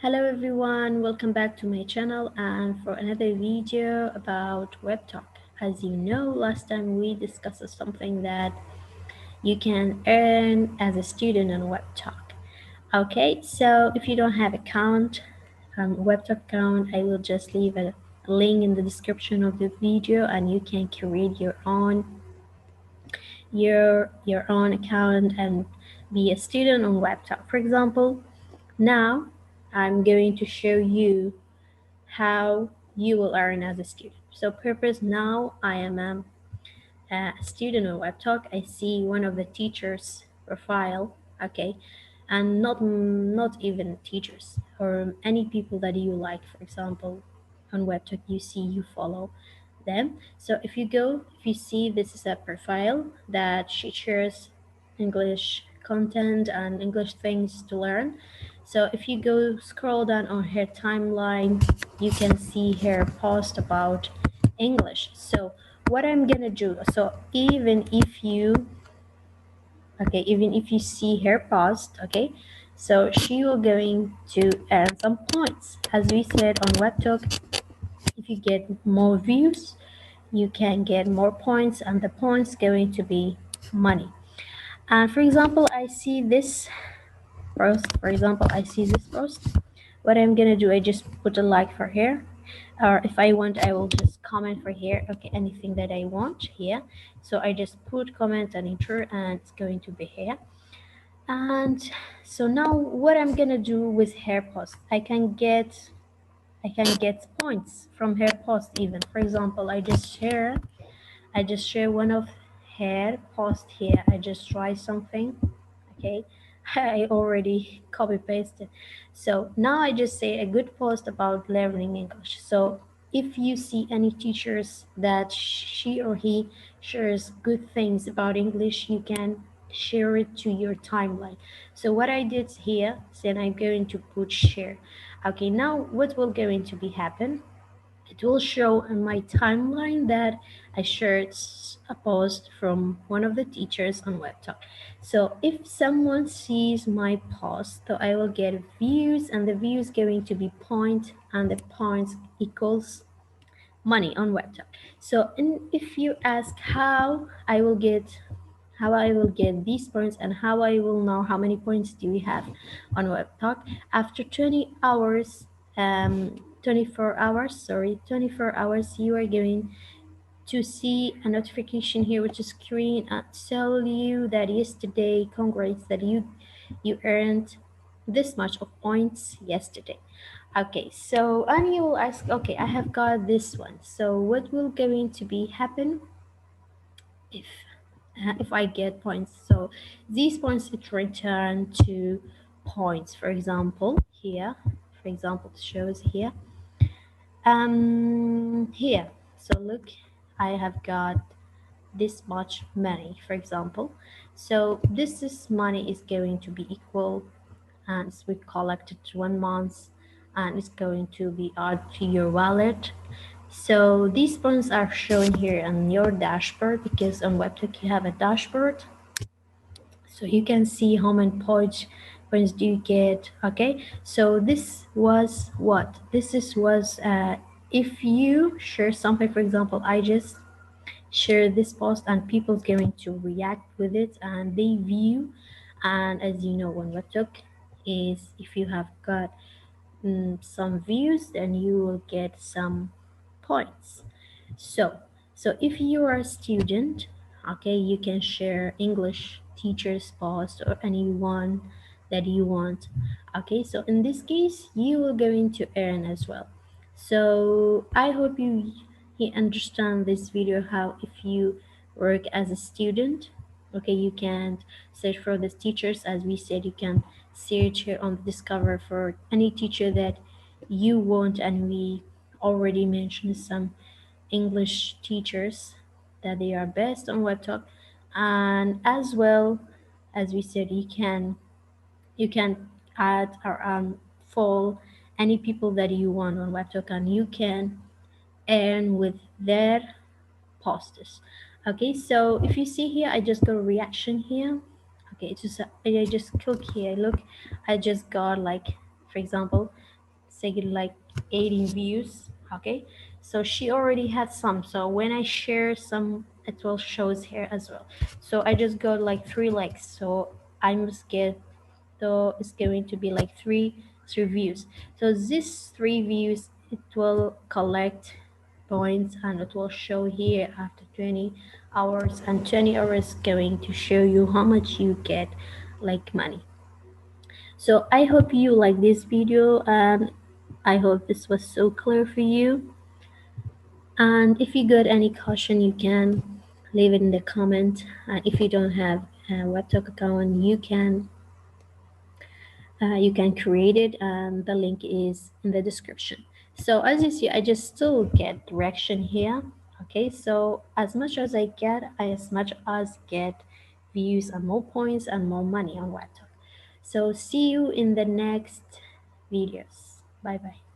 Hello everyone, welcome back to my channel and for another video about Webtalk. As you know, last time we discussed something that you can earn as a student on Webtalk. Okay, so if you don't have account, Webtalk account, I will just leave a link in the description of the video and you can create your own account and be a student on Webtalk. For example, now I'm going to show you how you will earn as a student. So purpose, now I am a student on Webtalk. I see one of the teachers' profile, okay, and not even teachers or any people that you like. For example, on Webtalk you follow them. So if you see this is a profile that she shares English content and English things to learn. So if you go scroll down on her timeline, you can see her post about English. So what I'm gonna do, so even if you see her post, okay, so she will going to earn some points. As we said on Webtalk, if you get more views, you can get more points, and the points going to be money. And for example, I see this post. What I'm gonna do, I just put a like for her, or if I want, I will just comment for here. Okay, anything that I want here. So I just put comment and enter, and it's going to be here. And so now what I'm gonna do with her post, I can get points from her post. Even for example, I just share one of her post here. I just try something, okay. I already copy pasted. So now I just say a good post about learning English. So if you see any teachers that she or he shares good things about English, you can share it to your timeline. So what I did here, then I'm going to put share. Okay, now what will going to be happen, it will show in my timeline that I shared a post from one of the teachers on Webtalk. So if someone sees my post, so I will get views, and the views going to be point, and the points equals money on Webtalk. So if you ask how I will get these points and how I will know how many points do we have on Webtalk, after 24 hours, you are going to see a notification here which is screen and tell you that yesterday, congrats that you earned this much of points yesterday. Okay, so and you will ask, okay, I have got this one, so what will going to be happen if I get points? So these points it return to points. For example, here, it shows here. Here, so look, I have got this much money, for example. So this money is going to be equal, and we collected 1 month, and it's going to be added to your wallet. So these points are shown here on your dashboard, because on Webtalk you have a dashboard, so you can see how many points do you get. Okay, so this was if you share something. For example, I just share this post and people's going to react with it and they view, and as you know, on Webtalk is if you have got some views, then you will get some points. So if you are a student, okay, you can share English teacher's post or anyone that you want. Okay, so in this case you will going to earn as well. So I hope you understand this video, how if you work as a student, okay, you can search for the teachers. As we said, you can search here on the discover for any teacher that you want, and we already mentioned some English teachers that they are best on Webtalk. And as well as we said, you can add or follow any people that you want on Webtalk, and you can earn with their posts. Okay, so if you see here, I just go reaction here. Okay, it's just I just click here. Look, I just got like, for example, say like 18 views. Okay, so she already had some, so when I share some, it will shows here as well. So I just got like 3 likes, so I must get, though it's going to be like three views. So this 3 views, it will collect points and it will show here after 20 hours, and 20 hours going to show you how much you get like money. So I hope you like this video, and I hope this was so clear for you. And if you got any question, you can leave it in the comment. And if you don't have a Webtalk account, you can create it, and the link is in the description. So as you see, I just still get direction here. Okay, so as much as I get, get views and more points and more money on Webtalk. So see you in the next videos. Bye bye.